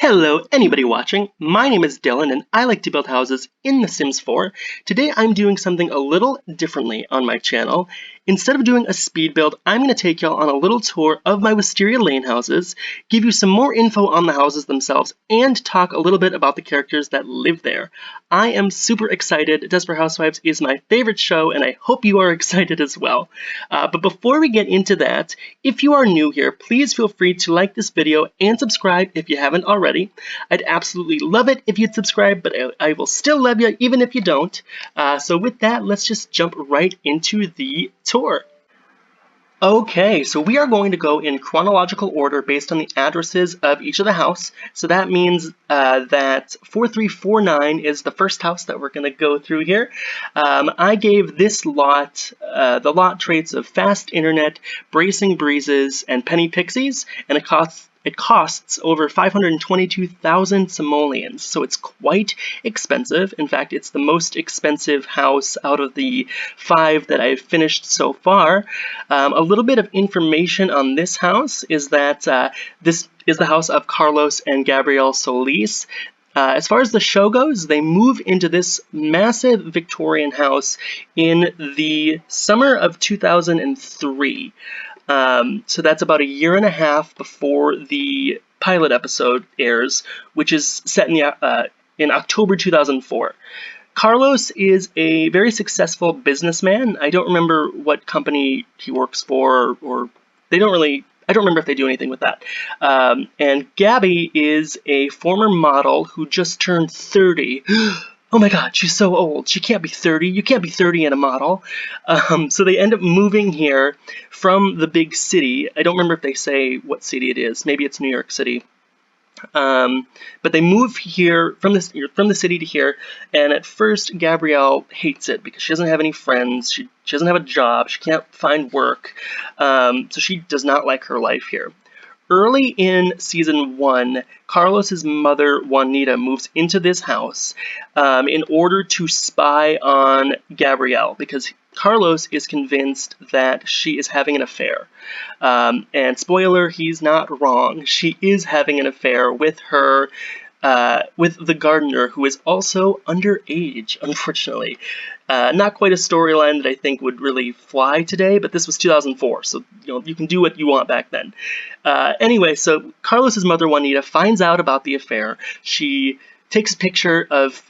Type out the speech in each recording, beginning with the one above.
Hello, anybody watching. My name is Dylan and I like to build houses in The Sims 4. Today I'm doing something a little differently on my channel. Instead of doing a speed build, I'm going to take y'all on a little tour of my Wisteria Lane houses, give you some more info on the houses themselves, and talk a little bit about the characters that live there. I am super excited. Desperate Housewives is my favorite show and I hope you are excited as well. But before we get into that, if you are new here, please feel free to like this video and subscribe if you haven't already. I'd absolutely love it if you'd subscribe, but I will still love you even if you don't. So with that, let's just jump right into the tour. Okay, so we are going to go in chronological order based on the addresses of each of the house. So that means that 4349 is the first house that we're going to go through here. I gave this lot the lot traits of fast internet, bracing breezes, and penny pixies, and it costs over 522,000 simoleons, so it's quite expensive. In fact, it's the most expensive house out of the 5 that I've finished so far. A little bit of information on this house is that this is the house of Carlos and Gabrielle Solis. As far as the show goes, they move into this massive Victorian house in the summer of 2003. So that's about a year and a half before the pilot episode airs, which is set in October 2004. Carlos is a very successful businessman. I don't remember what company he works for, or I don't remember if they do anything with that. And Gabby is a former model who just turned 30. Oh my god, she's so old. She can't be 30. You can't be 30 and a model. So they end up moving here from the big city. I don't remember if they say what city it is. Maybe it's New York City. But they move here from the city to here, and at first Gabrielle hates it because she doesn't have any friends. She doesn't have a job. She can't find work. So she does not like her life here. Early in season 1, Carlos's mother, Juanita, moves into this house in order to spy on Gabrielle because Carlos is convinced that she is having an affair. And spoiler, he's not wrong. She is having an affair with with the gardener, who is also underage, unfortunately. Not quite a storyline that I think would really fly today, but this was 2004, so you can do what you want back then. Anyway, so Carlos's mother, Juanita, finds out about the affair. She takes a picture of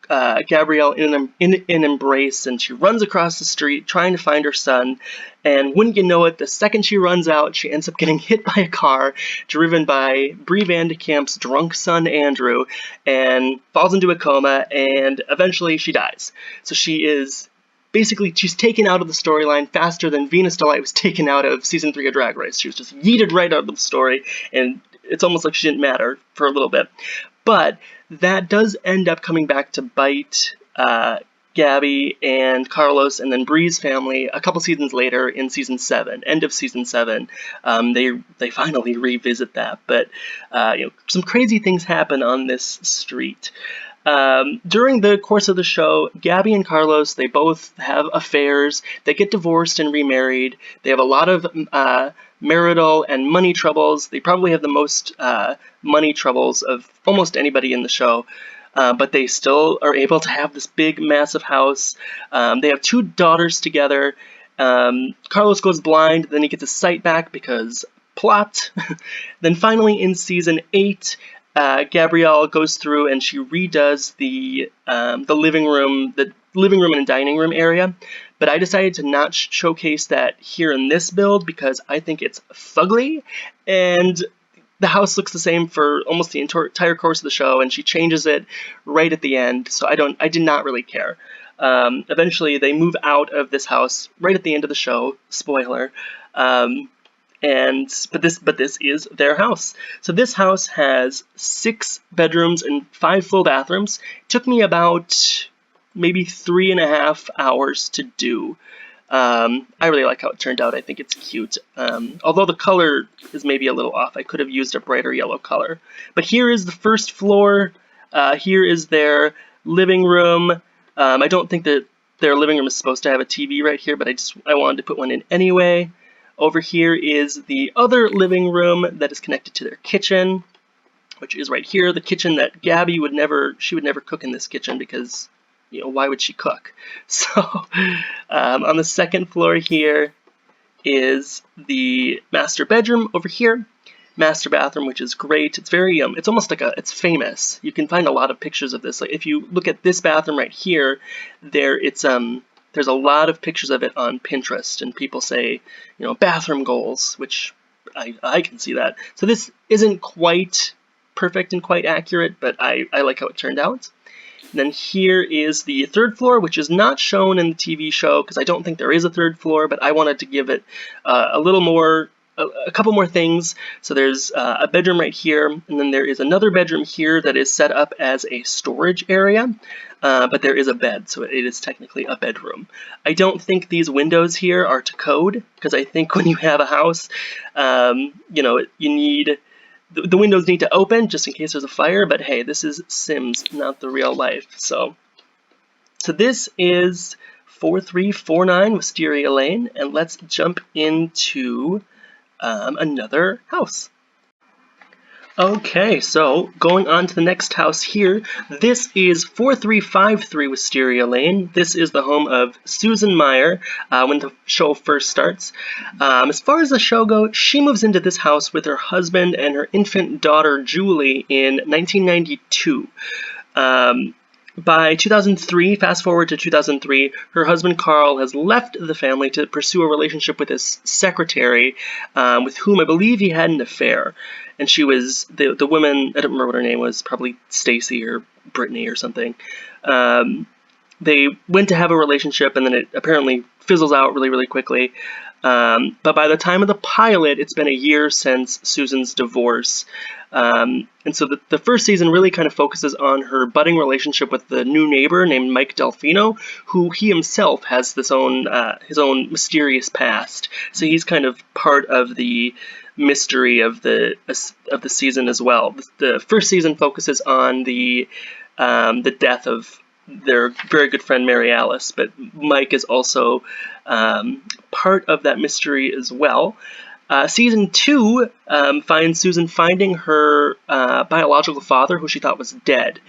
Gabrielle in an embrace, and she runs across the street trying to find her son. And wouldn't you know it, the second she runs out, she ends up getting hit by a car driven by Brie Van de Kamp's drunk son Andrew, and falls into a coma, and eventually she dies. So she's taken out of the storyline faster than Venus Delight was taken out of season 3 of Drag Race. She was just yeeted right out of the story, and it's almost like she didn't matter for a little bit. But that does end up coming back to bite Gabby and Carlos and then Brie's family a couple seasons later in season 7, end of season 7. They finally revisit that, but some crazy things happen on this street. During the course of the show, Gabby and Carlos, they both have affairs. They get divorced and remarried. They have a lot of marital and money troubles. They probably have the most money troubles of almost anybody in the show. But they still are able to have this big, massive house. They have 2 daughters together. Carlos goes blind, then he gets his sight back because plot. Then finally in season 8, Gabrielle goes through and she redoes the living room and dining room area. But I decided to not showcase that here in this build because I think it's fugly, and the house looks the same for almost the entire course of the show, and she changes it right at the end, so I did not really care. Eventually, they move out of this house right at the end of the show. Spoiler. But this is their house. So this house has 6 bedrooms and 5 full bathrooms. It took me about maybe 3.5 hours to do. I really like how it turned out. I think it's cute. Although the color is maybe a little off. I could have used a brighter yellow color. But here is the first floor. Here is their living room. I don't think that their living room is supposed to have a TV right here, but I wanted to put one in anyway. Over here is the other living room that is connected to their kitchen. which is right here, the kitchen that Gabby would never cook in this kitchen because, why would she cook? So on the second floor here is the master bedroom over here. Master bathroom, which is great. It's very, it's almost like it's famous. You can find a lot of pictures of this. Like if you look at this bathroom right here, there's a lot of pictures of it on Pinterest, and people say, bathroom goals, which I can see that. So this isn't quite perfect and quite accurate, but I like how it turned out. And then here is the third floor, which is not shown in the TV show because I don't think there is a third floor, but I wanted to give it a little more, a couple more things. So there's a bedroom right here, and then there is another bedroom here that is set up as a storage area, but there is a bed, so it is technically a bedroom. I don't think these windows here are to code, because I think when you have a house, you need... The windows need to open just in case there's a fire, but hey, this is Sims, not the real life. So this is 4349 Wisteria Lane, and let's jump into another house. Okay, so going on to the next house here, this is 4353 Wisteria Lane. This is the home of Susan Meyer when the show first starts. As far as the show goes, she moves into this house with her husband and her infant daughter Julie in 1992. By 2003, fast forward to 2003, her husband Carl has left the family to pursue a relationship with his secretary, with whom I believe he had an affair. And she was, the woman, I don't remember what her name was, probably Stacy or Brittany or something. They went to have a relationship, and then it apparently fizzles out really, really quickly. But by the time of the pilot, it's been a year since Susan's divorce. And so the first season really kind of focuses on her budding relationship with the new neighbor named Mike Delfino, who he himself has his own mysterious past. So he's kind of part of the mystery of the season as well. The first season focuses on the death of their very good friend Mary Alice, but Mike is also part of that mystery as well. Season 2 finds Susan finding her biological father, who she thought was dead.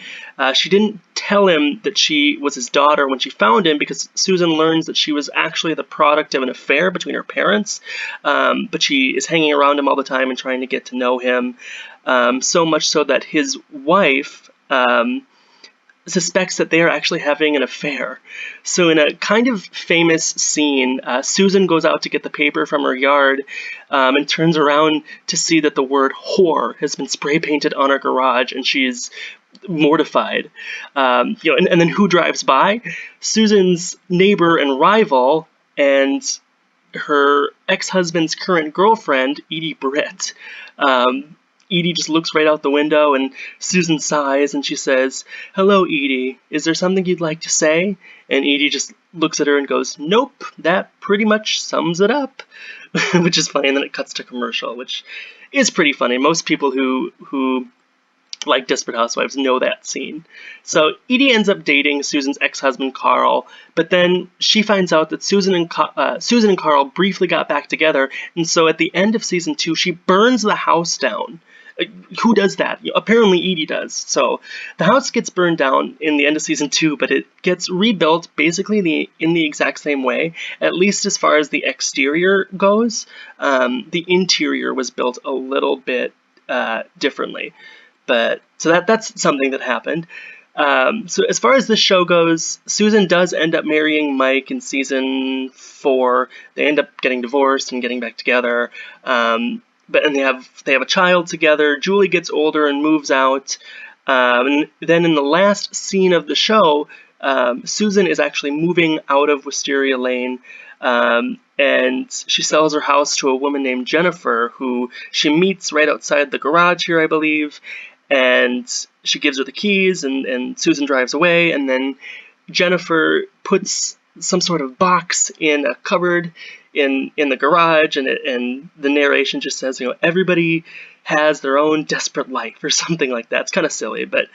She didn't tell him that she was his daughter when she found him, because Susan learns that she was actually the product of an affair between her parents, but she is hanging around him all the time and trying to get to know him, so much so that his wife suspects that they are actually having an affair. So in a kind of famous scene, Susan goes out to get the paper from her yard and turns around to see that the word whore has been spray painted on her garage, and she is mortified. And then who drives by? Susan's neighbor and rival and her ex-husband's current girlfriend, Edie Britt. Edie just looks right out the window, and Susan sighs, and she says, "Hello, Edie. Is there something you'd like to say?" And Edie just looks at her and goes, "Nope, that pretty much sums it up," which is funny. And then it cuts to commercial, which is pretty funny. Most people who like Desperate Housewives know that scene. So Edie ends up dating Susan's ex-husband Carl, but then she finds out that Susan and Carl briefly got back together, and so at the end of season 2, she burns the house down. Who does that? Apparently Edie does. So the house gets burned down in the end of season 2, but it gets rebuilt basically in the exact same way, at least as far as the exterior goes. The interior was built a little bit differently. But so that's something that happened. So as far as the show goes, Susan does end up marrying Mike in season 4. They end up getting divorced and getting back together. But they have a child together. Julie gets older and moves out. And then in the last scene of the show, Susan is actually moving out of Wisteria Lane. And she sells her house to a woman named Jennifer, who she meets right outside the garage here, I believe. And she gives her the keys, and Susan drives away, and then Jennifer puts some sort of box in a cupboard in the garage, and the narration just says, everybody has their own desperate life or something like that. It's kind of silly, but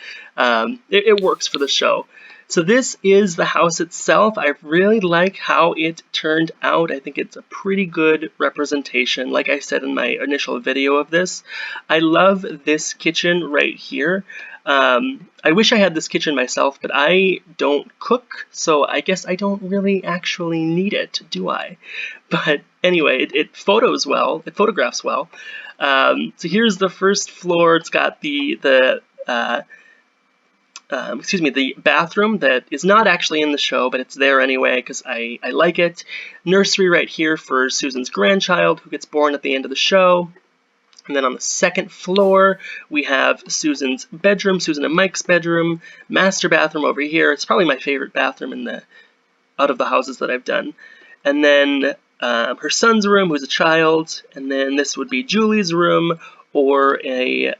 it works for the show. So this is the house itself. I really like how it turned out. I think it's a pretty good representation, like I said in my initial video of this. I love this kitchen right here. I wish I had this kitchen myself, but I don't cook, so I guess I don't really actually need it, do I? But anyway, it photographs well. So here's the first floor. It's got the bathroom that is not actually in the show, but it's there anyway because I like it. Nursery right here for Susan's grandchild who gets born at the end of the show. And then on the second floor, we have Susan's bedroom, Susan and Mike's bedroom, master bathroom over here. It's probably my favorite bathroom out of the houses that I've done. And then her son's room, who's a child, and then this would be Julie's room or a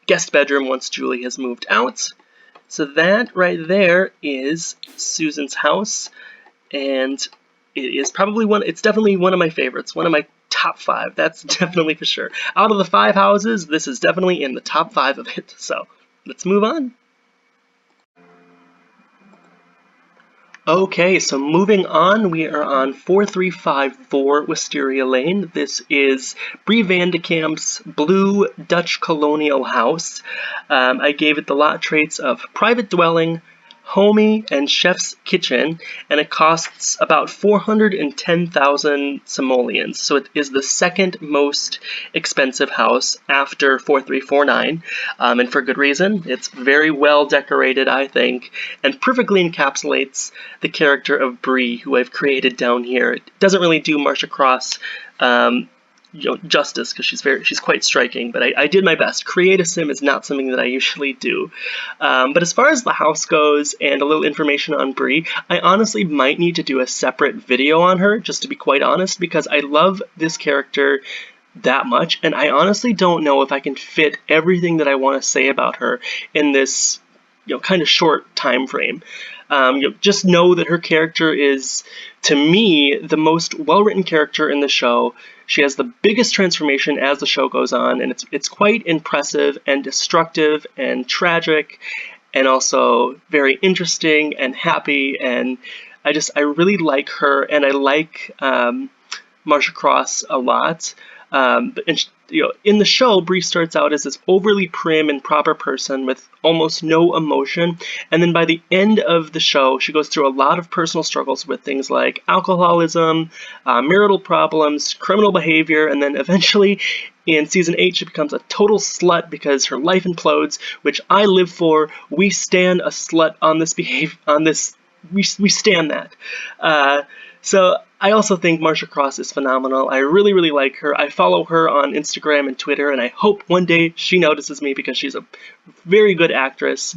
guest bedroom once Julie has moved out. So that right there is Susan's house, and it's definitely one of my favorites, one of my top 5, that's definitely for sure. Out of the 5 houses, this is definitely in the top 5 of it, so let's move on. Okay, so moving on, we are on 4354 Wisteria Lane. This is Brie Vandekamp's blue Dutch colonial house. I gave it the lot traits of private dwelling, homey, and chef's kitchen, and it costs about 410,000 simoleons. So it is the second most expensive house after 4349, and for good reason. It's very well decorated, I think, and perfectly encapsulates the character of Brie, who I've created down here. It doesn't really do Marcia Cross justice because she's quite striking, but I did my best. Create a sim is not something that I usually do. But as far as the house goes and a little information on Brie, I honestly might need to do a separate video on her, just to be quite honest, because I love this character that much, and I honestly don't know if I can fit everything that I want to say about her in this kind of short time frame. Just know that her character is, to me, the most well-written character in the show. She has the biggest transformation as the show goes on, and it's quite impressive and destructive and tragic, and also very interesting and happy. And I really like her, and I like Marcia Cross a lot. In the show, Brie starts out as this overly prim and proper person with almost no emotion, and then by the end of the show, she goes through a lot of personal struggles with things like alcoholism, marital problems, criminal behavior, and then eventually, in season 8, she becomes a total slut because her life implodes, which I live for. We stand a slut on this we stand that. So I also think Marcia Cross is phenomenal. I really, really like her. I follow her on Instagram and Twitter, and I hope one day she notices me because she's a very good actress.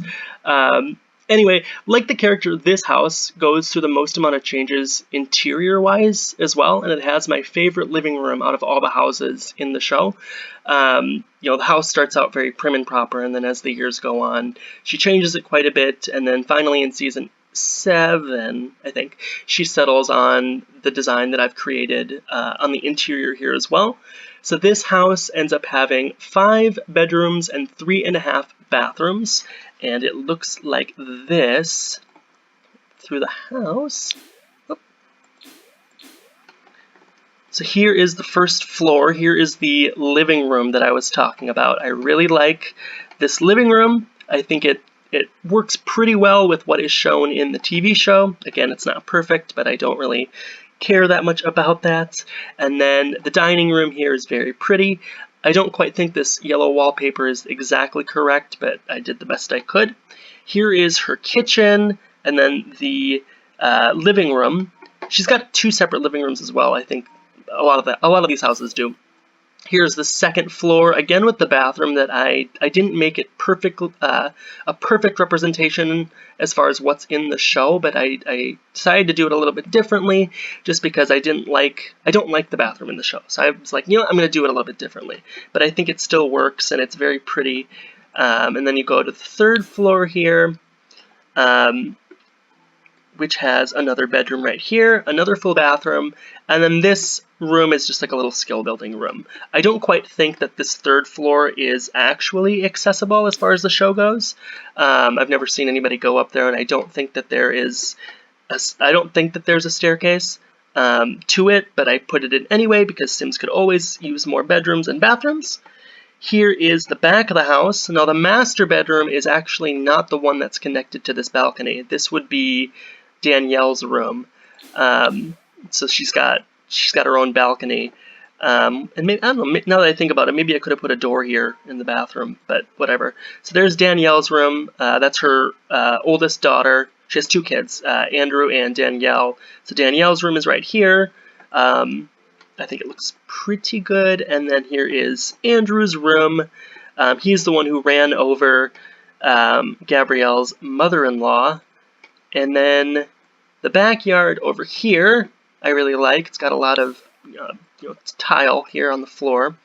Anyway, like the character, this house goes through the most amount of changes interior-wise as well, and it has my favorite living room out of all the houses in the show. The house starts out very prim and proper, and then as the years go on, she changes it quite a bit, and then finally in season 7, I think, she settles on the design that I've created on the interior here as well. So this house ends up having 5 bedrooms and 3.5 bathrooms, and it looks like this through the house. So here is the first floor. Here is the living room that I was talking about. I really like this living room. I think it works pretty well with what is shown in the TV show. Again, it's not perfect, but I don't really care that much about that. And then the dining room here is very pretty. I don't quite think this yellow wallpaper is exactly correct, but I did the best I could. Here is her kitchen, and then the living room. She's got 2 separate living rooms as well. I think a lot of these houses do. Here's the second floor, again with the bathroom that I didn't make it a perfect representation as far as what's in the show, but I decided to do it a little bit differently just because I don't like the bathroom in the show. So I was like, I'm going to do it a little bit differently. But I think it still works, and it's very pretty. And then you go to the third floor here, which has another bedroom right here, another full bathroom, and then this room is just like a little skill building room. I don't quite think that this third floor is actually accessible as far as the show goes. I've never seen anybody go up there, and I don't think that there's a staircase to it, but I put it in anyway because Sims could always use more bedrooms and bathrooms. Here is the back of the house. Now the master bedroom is actually not the one that's connected to this balcony. This would be Danielle's room. So she's got her own balcony. And maybe, I don't know, now that I think about it, maybe I could have put a door here in the bathroom, but whatever. So there's Danielle's room. That's her oldest daughter. She has two kids, Andrew and Danielle. So Danielle's room is right here. I think it looks pretty good. And then here is Andrew's room. He's the one who ran over Gabrielle's mother-in-law. And then the backyard over here, I really like. It's got a lot of tile here on the floor,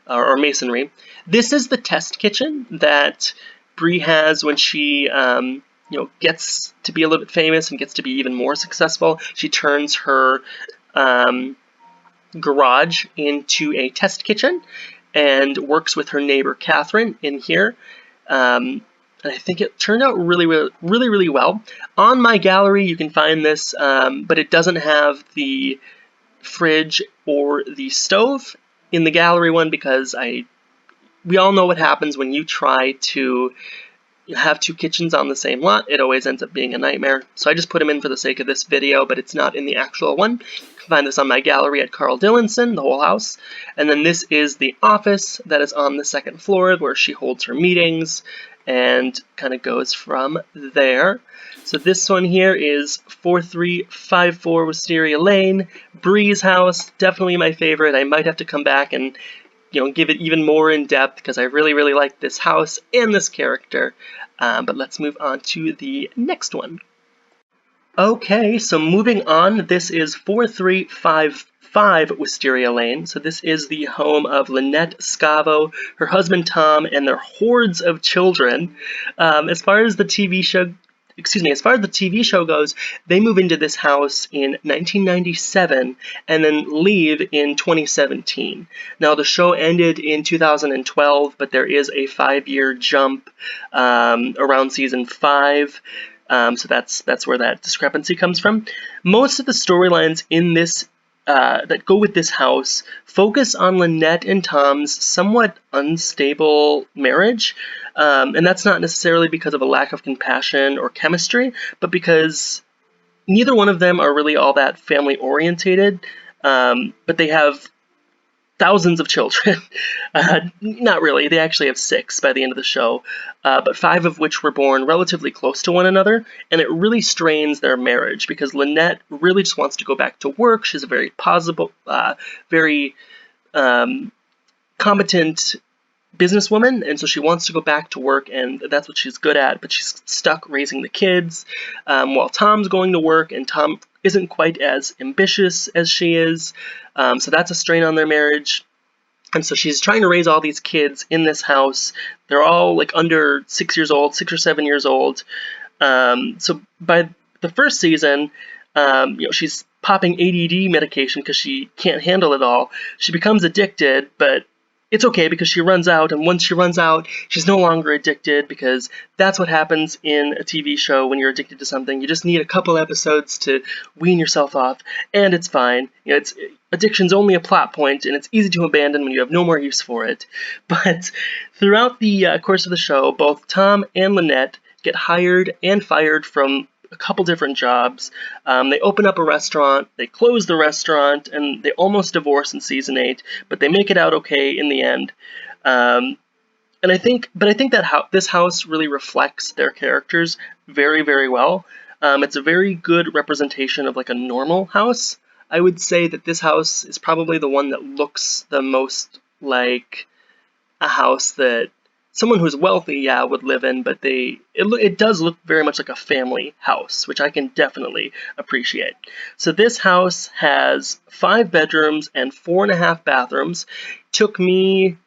or masonry. This is the test kitchen that Bree has when she gets to be a little bit famous and gets to be even more successful. She turns her garage into a test kitchen and works with her neighbor Catherine in here. And I think it turned out really well. On my gallery you can find this, but it doesn't have the fridge or the stove in the gallery one because we all know what happens when you try to have two kitchens on the same lot. It always ends up being a nightmare. So I just put them in for the sake of this video, but it's not in the actual one. You can find this on my gallery at Carl Dillinson, the whole house. And then this is the office that is on the second floor where she holds her meetings and kind of goes from there. So this one here is 4354 Wisteria Lane, Bree's house, definitely my favorite. I might have to come back and give it even more in depth because I really like this house and this character. But let's move on to the next one. Okay, so moving on, this is 4355 Wisteria Lane. So this is the home of Lynette, Scavo, her husband Tom, and their hordes of children. As far as the TV show goes, they move into this house in 1997 and then leave in 2017. Now the show ended in 2012, but there is a 5-year jump around season 5. So that's where that discrepancy comes from. Most of the storylines in this that go with this house focus on Lynette and Tom's somewhat unstable marriage. And that's not necessarily because of a lack of compassion or chemistry, but because neither one of them are really all that family orientated. But they have thousands of children. Not really, they actually have 6 by the end of the show, but 5 of which were born relatively close to one another, and it really strains their marriage because Lynette really just wants to go back to work. She's a very positive, very competent businesswoman, and so she wants to go back to work, and that's what she's good at, but she's stuck raising the kids while Tom's going to work, and Tom isn't quite as ambitious as she is, so that's a strain on their marriage. And so she's trying to raise all these kids in this house. They're all like under 6 years old, 6 or 7 years old. So by the first season, she's popping ADD medication because she can't handle it all. She becomes addicted, but it's okay because she runs out, and once she runs out, she's no longer addicted because that's what happens in a TV show when you're addicted to something. You just need a couple episodes to wean yourself off, and it's fine. Addiction's only a plot point, and it's easy to abandon when you have no more use for it. But throughout the course of the show, both Tom and Lynette get hired and fired from a couple different jobs. They open up a restaurant, they close the restaurant, and they almost divorce in season 8, but they make it out okay in the end. And I think that this house really reflects their characters very well. It's a very good representation of like a normal house. I would say that this house is probably the one that looks the most like a house that someone who's wealthy, would live in, but it does look very much like a family house, which I can definitely appreciate. So this house has 5 bedrooms and 4.5 bathrooms. Took me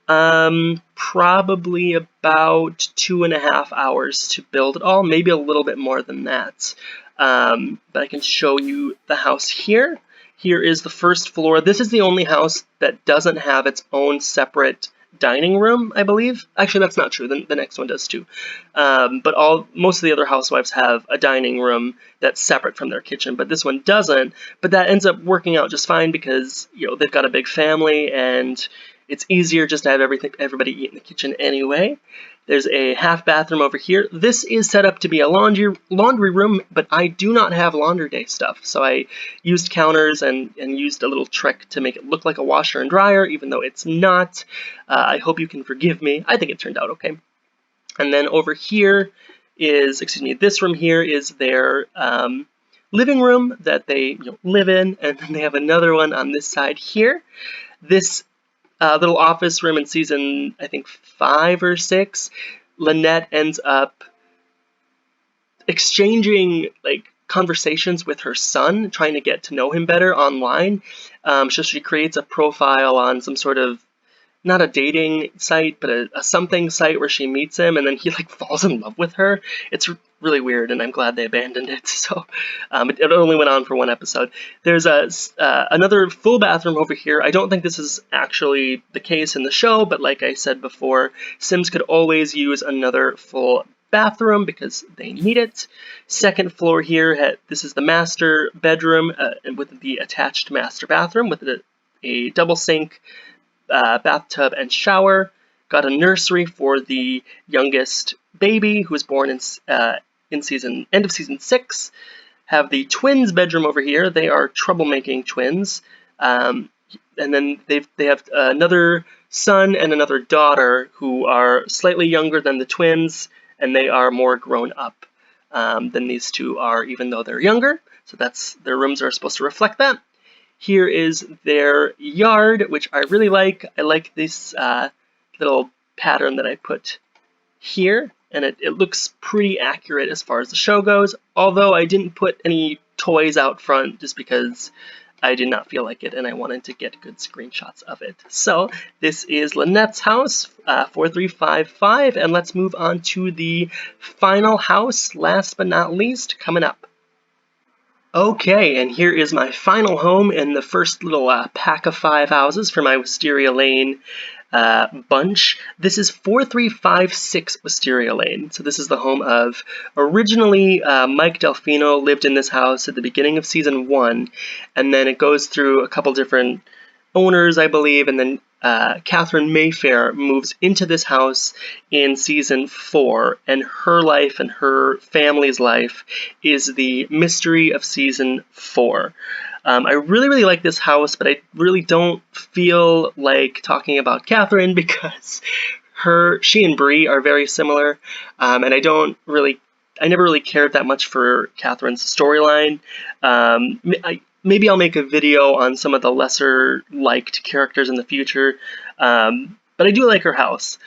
probably about 2.5 hours to build it all, maybe a little bit more than that. But I can show you the house here. Here is the first floor. This is the only house that doesn't have its own separate dining room, I believe. Actually, that's not true. The next one does too. But most of the other housewives have a dining room that's separate from their kitchen, but this one doesn't. But that ends up working out just fine because they've got a big family and it's easier just to have everybody eat in the kitchen anyway. There's a half bathroom over here. This is set up to be a laundry room, but I do not have laundry day stuff. So I used counters and used a little trick to make it look like a washer and dryer, even though it's not. I hope you can forgive me. I think it turned out okay. And then over here is, this room here is their living room that they live in, and then they have another one on this side here. This little office room in season, I think 5 or 6, Lynette ends up exchanging conversations with her son, trying to get to know him better online. So she creates a profile on some sort of, not a dating site, but a something site where she meets him, and then he falls in love with her. It's really weird, and I'm glad they abandoned it. So it only went on for 1 episode. There's another full bathroom over here. I don't think this is actually the case in the show, but like I said before, Sims could always use another full bathroom because they need it. Second floor here, this is the master bedroom with the attached master bathroom with a double sink, bathtub and shower. Got a nursery for the youngest baby who was born in end of season 6. Have the twins bedroom over here. They are troublemaking twins. And then they have another son and another daughter who are slightly younger than the twins, and they are more grown up than these two are, even though they're younger. So their rooms are supposed to reflect that. Here is their yard, which I really like. I like this little pattern that I put here, and it looks pretty accurate as far as the show goes, although I didn't put any toys out front just because I did not feel like it and I wanted to get good screenshots of it. So this is Lynette's house, 4355, and let's move on to the final house, last but not least, coming up. Okay, and here is my final home in the first little pack of 5 houses for my Wisteria Lane bunch. This is 4356 Wisteria Lane. So this is the home of, originally Mike Delfino lived in this house at the beginning of season 1, and then it goes through a couple different owners, I believe, and then Catherine Mayfair moves into this house in season 4, and her life and her family's life is the mystery of season 4. I really, really like this house, but I really don't feel like talking about Catherine because she and Bree are very similar, and I never really cared that much for Catherine's storyline. Maybe I'll make a video on some of the lesser liked characters in the future, but I do like her house.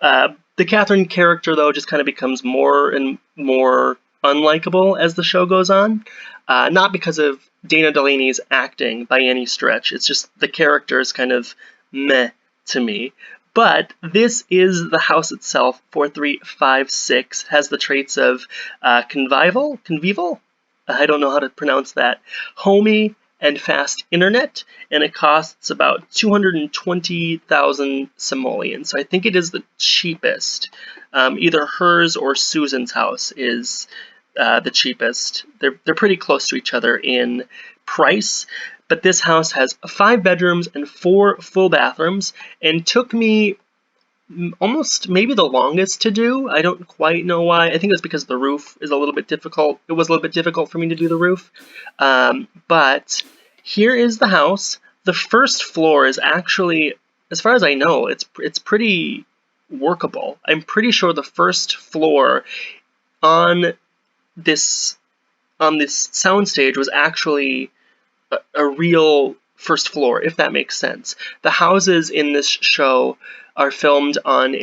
The Catherine character, though, just kind of becomes more and more unlikable as the show goes on. Not because of Dana Delaney's acting by any stretch. It's just the character is kind of meh to me. But this is the house itself, 4356, has the traits of convival? I don't know how to pronounce that. Homey and fast internet, and it costs about 220,000 simoleons. So I think it is the cheapest. Either hers or Susan's house is the cheapest. They're pretty close to each other in price, but this house has 5 bedrooms and 4 full bathrooms, and took me almost maybe the longest to do. I don't quite know why. I think it's because the roof is a little bit difficult. It was a little bit difficult for me to do the roof. But here is the house. The first floor is actually, as far as I know, it's pretty workable. I'm pretty sure the first floor on this soundstage was actually a real first floor, if that makes sense. The houses in this show are filmed on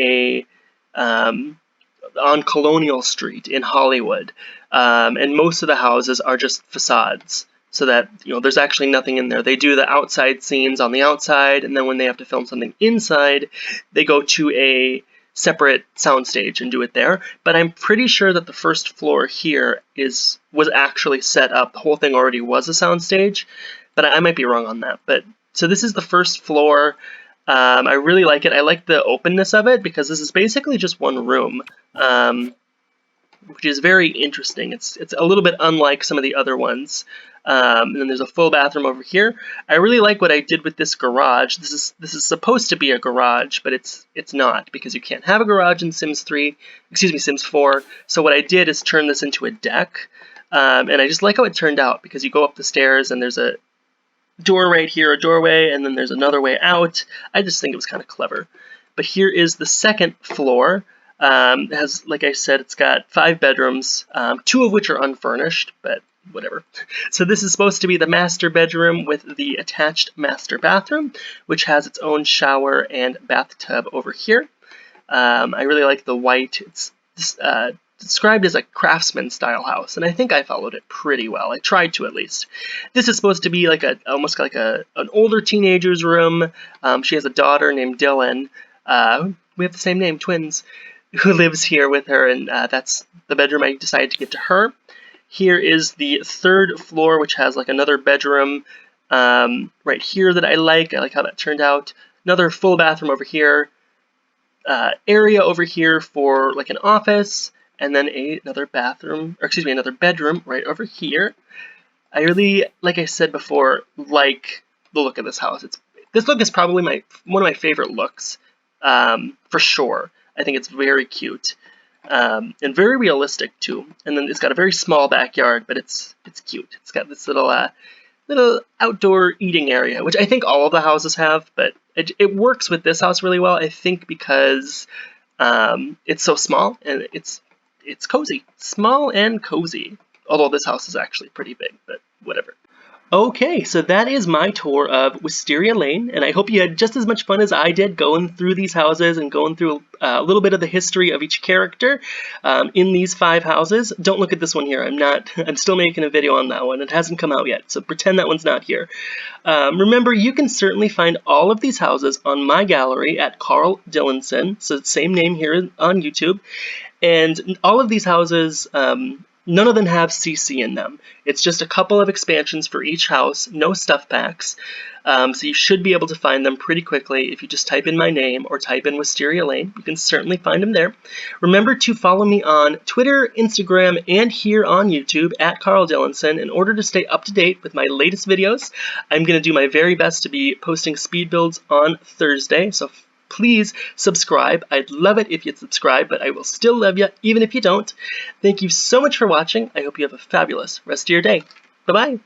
on Colonial Street in Hollywood, and most of the houses are just facades, so that there's actually nothing in there. They do the outside scenes on the outside, and then when they have to film something inside, they go to a separate soundstage and do it there. But I'm pretty sure that the first floor here was actually set up. The whole thing already was a soundstage. but I might be wrong on that. But so this is the first floor. I really like it. I like the openness of it because this is basically just one room, which is very interesting. It's a little bit unlike some of the other ones. And then there's a full bathroom over here. I really like what I did with this garage. This is supposed to be a garage, but it's not, because you can't have a garage in Sims 3. Excuse me, Sims 4. So what I did is turn this into a deck, and I just like how it turned out, because you go up the stairs and there's a door right here, a doorway, and then there's another way out. I just think it was kind of clever. But here is the second floor. It has, like I said, it's got 5 bedrooms, 2 of which are unfurnished, but whatever. So this is supposed to be the master bedroom with the attached master bathroom, which has its own shower and bathtub over here. I really like the white. It's described as a craftsman style house, and I think I followed it pretty well. I tried to, at least. This is supposed to be like almost like an older teenager's room. She has a daughter named Dylan. We have the same name, twins, who lives here with her, and that's the bedroom I decided to get to her. Here is the third floor, which has like another bedroom right here that I like. I like how that turned out. Another full bathroom over here. Area over here for like an office, and then another bathroom, or excuse me, another bedroom right over here. I really, like I said before, like the look of this house. This look is probably one of my favorite looks, for sure. I think it's very cute, and very realistic too. And then it's got a very small backyard, but it's cute. It's got this little outdoor eating area, which I think all of the houses have, but it works with this house really well, I think, because it's so small and it's cozy. Small and cozy. Although this house is actually pretty big, but whatever. Okay, so that is my tour of Wisteria Lane, and I hope you had just as much fun as I did going through these houses and going through a little bit of the history of each character in these 5 houses. Don't look at this one here. I'm still making a video on that one. It hasn't come out yet, so pretend that one's not here. Remember, you can certainly find all of these houses on my gallery at Carl Dillinson, so same name here on YouTube, and all of these houses, none of them have CC in them. It's just a couple of expansions for each house, no stuff packs, so you should be able to find them pretty quickly if you just type in my name or type in Wisteria Lane. You can certainly find them there. Remember to follow me on Twitter, Instagram, and here on YouTube at Carl Dillinson in order to stay up to date with my latest videos. I'm going to do my very best to be posting speed builds on Thursday, so please subscribe. I'd love it if you'd subscribe, but I will still love you even if you don't. Thank you so much for watching. I hope you have a fabulous rest of your day. Bye-bye.